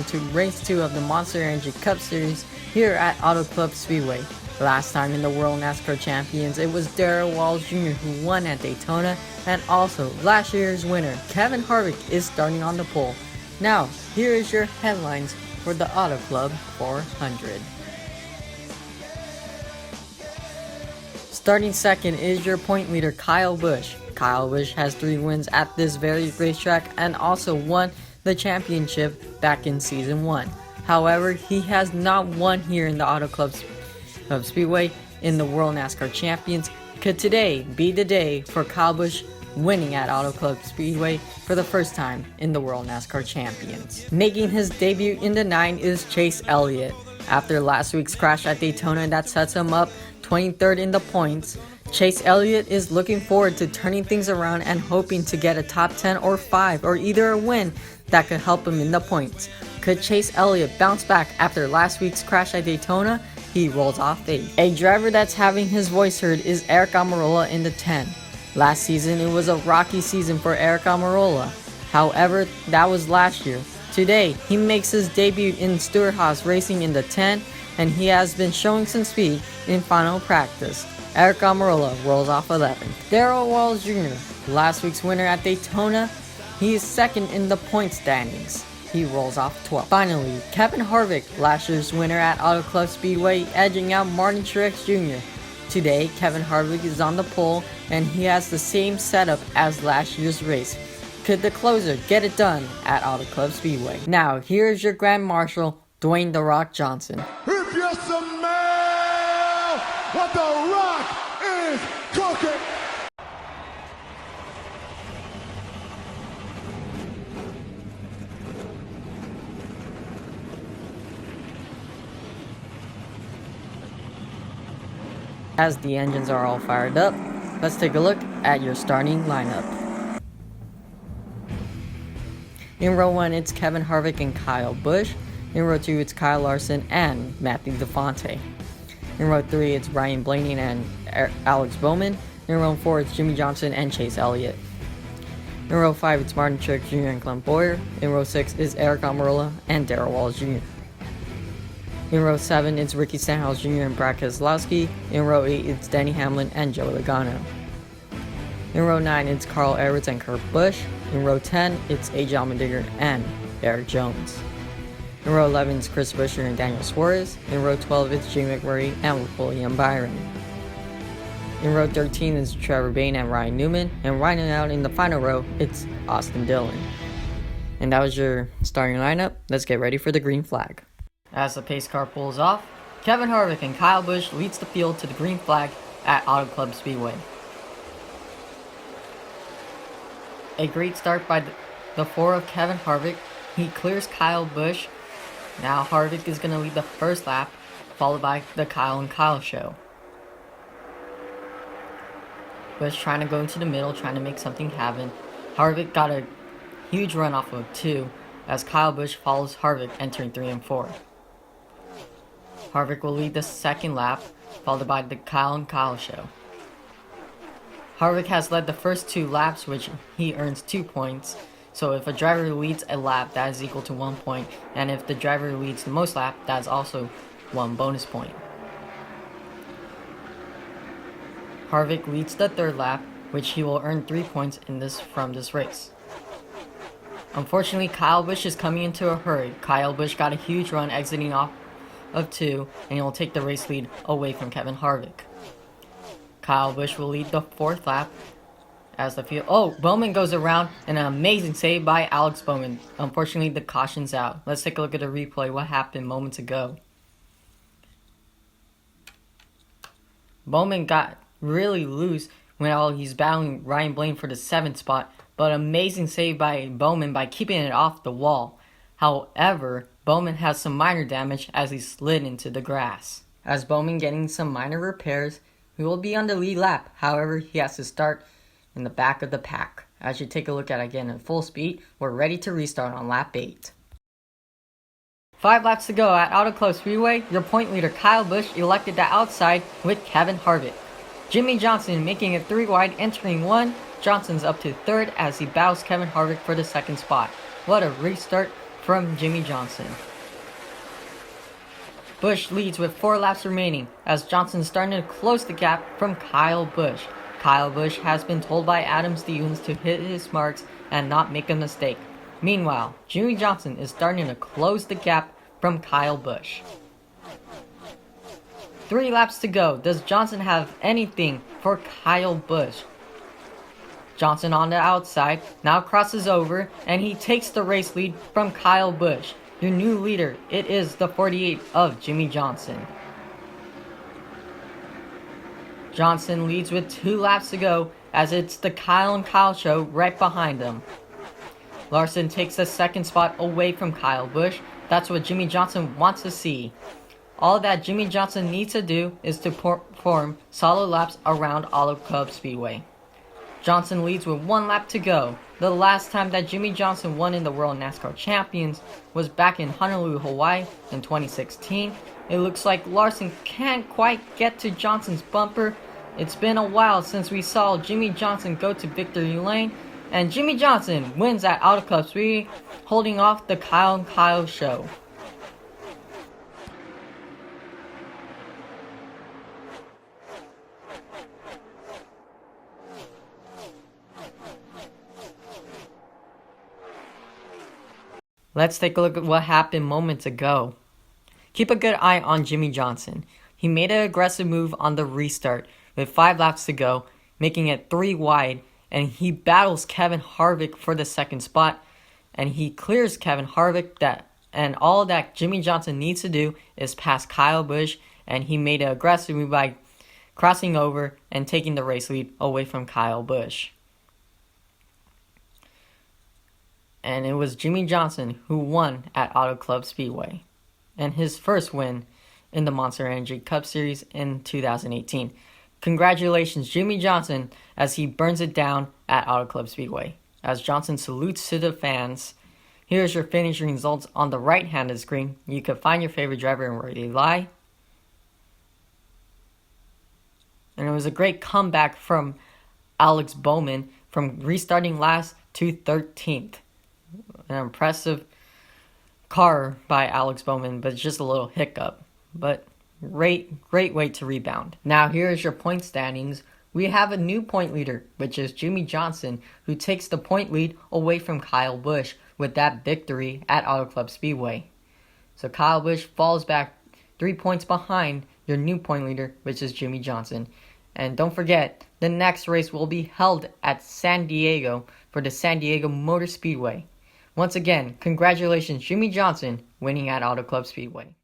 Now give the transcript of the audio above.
to race 2 of the Monster Energy Cup Series here at Auto Club Speedway. Last time in the World NASCAR Champions, it was Darrell Wallace Jr. who won at Daytona, and also last year's winner, Kevin Harvick, is starting on the pole. Now, here is your headlines for the Auto Club 400. Starting second is your point leader, Kyle Busch. Kyle Busch has 3 wins at this very racetrack and also won the championship back in season 1. However, he has not won here in the Auto Club Speedway in the World NASCAR Champions. Could today be the day for Kyle Busch winning at Auto Club Speedway for the first time in the World NASCAR Champions? Making his debut in the 9 is Chase Elliott. After last week's crash at Daytona that sets him up 23rd in the points, Chase Elliott is looking forward to turning things around and hoping to get a top 10 or 5 or either a win that could help him in the points. Could Chase Elliott bounce back after last week's crash at Daytona? He rolls off 8th. A driver that's having his voice heard is Aric Almirola in the 10. Last season it was a rocky season for Aric Almirola. However, that was last year. Today, he makes his debut in Stewart-Haas Racing in the 10, and he has been showing some speed in final practice. Aric Almirola rolls off 11th. Darrell Wallace Jr., last week's winner at Daytona, he is second in the point standings. He rolls off 12th. Finally, Kevin Harvick, last year's winner at Auto Club Speedway, edging out Martin Truex Jr. Today, Kevin Harvick is on the pole, and he has the same setup as last year's race. Could the closer get it done at Auto Club Speedway? Now, here's your Grand Marshal, Dwayne "The Rock" Johnson. If you smell what The Rock is cooking. As the engines are all fired up, let's take a look at your starting lineup. In row 1, it's Kevin Harvick and Kyle Busch. In row 2, it's Kyle Larson and Matthew DeFonte. In row 3, it's Ryan Blaney and Alex Bowman. In row 4, it's Jimmie Johnson and Chase Elliott. In row 5, it's Martin Truex Jr. and Clint Bowyer. In row 6 is Aric Almirola and Darrell Wallace Jr. In row 7, it's Ricky Stenhouse Jr. and Brad Keselowski. In row 8, it's Denny Hamlin and Joey Logano. In row 9, it's Carl Edwards and Kurt Busch. In row 10, it's AJ Allmendinger and Erik Jones. In row 11, it's Chris Buescher and Daniel Suarez. In row 12, it's Jimmy McMurray and William Byron. In row 13 is Trevor Bayne and Ryan Newman. And rounding out in the final row, it's Austin Dillon. And that was your starting lineup. Let's get ready for the green flag. As the pace car pulls off, Kevin Harvick and Kyle Busch leads the field to the green flag at Auto Club Speedway. A great start by the 4 of Kevin Harvick. He clears Kyle Busch. Now Harvick is going to lead the first lap, followed by the Kyle and Kyle show. Busch trying to go into the middle, trying to make something happen. Harvick got a huge run off of 2 as Kyle Busch follows Harvick entering 3 and 4. Harvick will lead the second lap, followed by the Kyle and Kyle show. Harvick has led the first 2 laps, which he earns 2 points. So if a driver leads a lap, that is equal to 1 point. And if the driver leads the most lap, that is also 1 bonus point. Harvick leads the 3rd lap, which he will earn 3 points from this race. Unfortunately, Kyle Busch is coming into a hurry. Kyle Busch got a huge run exiting off of 2, and he will take the race lead away from Kevin Harvick. Kyle Busch will lead the 4th lap as the field... Oh, Bowman goes around, and an amazing save by Alex Bowman. Unfortunately, the caution's out. Let's take a look at the replay, what happened moments ago. Bowman got really loose when he's battling Ryan Blaney for the 7th spot, but amazing save by Bowman by keeping it off the wall. However, Bowman has some minor damage as he slid into the grass. As Bowman getting some minor repairs, he will be on the lead lap. However, he has to start in the back of the pack. As you take a look at again at full speed, we're ready to restart on lap 8. 5 laps to go at Auto Club Speedway. Your point leader Kyle Busch elected the outside with Kevin Harvick. Jimmie Johnson making it 3 wide, entering 1. Johnson's up to 3rd as he battles Kevin Harvick for the 2nd spot. What a restart from Jimmy Johnson. Busch leads with 4 laps remaining as Johnson's starting to close the gap from Kyle Busch. Kyle Busch has been told by Adam Stevens to hit his marks and not make a mistake. Meanwhile, Jimmy Johnson is starting to close the gap from Kyle Busch. 3 laps to go. Does Johnson have anything for Kyle Busch? Johnson on the outside, now crosses over, and he takes the race lead from Kyle Busch. Your new leader, it is the 48 of Jimmy Johnson. Johnson leads with 2 laps to go as it's the Kyle and Kyle show right behind him. Larson takes the second spot away from Kyle Busch. That's what Jimmy Johnson wants to see. All that Jimmy Johnson needs to do is to perform solid laps around Auto Club Speedway. Johnson leads with 1 lap to go. The last time that Jimmy Johnson won in the World NASCAR Champions was back in Honolulu, Hawaii in 2016. It looks like Larson can't quite get to Johnson's bumper. It's been a while since we saw Jimmy Johnson go to victory lane, and Jimmy Johnson wins at Auto Club Speedway, holding off the Kyle and Kyle show. Let's take a look at what happened moments ago. Keep a good eye on Jimmy Johnson. He made an aggressive move on the restart with 5 laps to go, making it 3 wide, and he battles Kevin Harvick for the second spot, and he clears Kevin Harvick, and all that Jimmy Johnson needs to do is pass Kyle Busch, and he made an aggressive move by crossing over and taking the race lead away from Kyle Busch. And it was Jimmy Johnson who won at Auto Club Speedway, and his first win in the Monster Energy Cup Series in 2018. Congratulations, Jimmy Johnson, as he burns it down at Auto Club Speedway. As Johnson salutes to the fans, here's your finishing results on the right hand of the screen. You can find your favorite driver and where they lie. And it was a great comeback from Alex Bowman from restarting last to 13th. An impressive car by Alex Bowman, but just a little hiccup. But great way to rebound. Now here's your point standings. We have a new point leader, which is Jimmy Johnson, who takes the point lead away from Kyle Busch with that victory at Auto Club Speedway. So Kyle Busch falls back 3 points behind your new point leader, which is Jimmy Johnson. And don't forget, the next race will be held at San Diego for the San Diego Motor Speedway. Once again, congratulations, Jimmy Johnson, winning at Auto Club Speedway.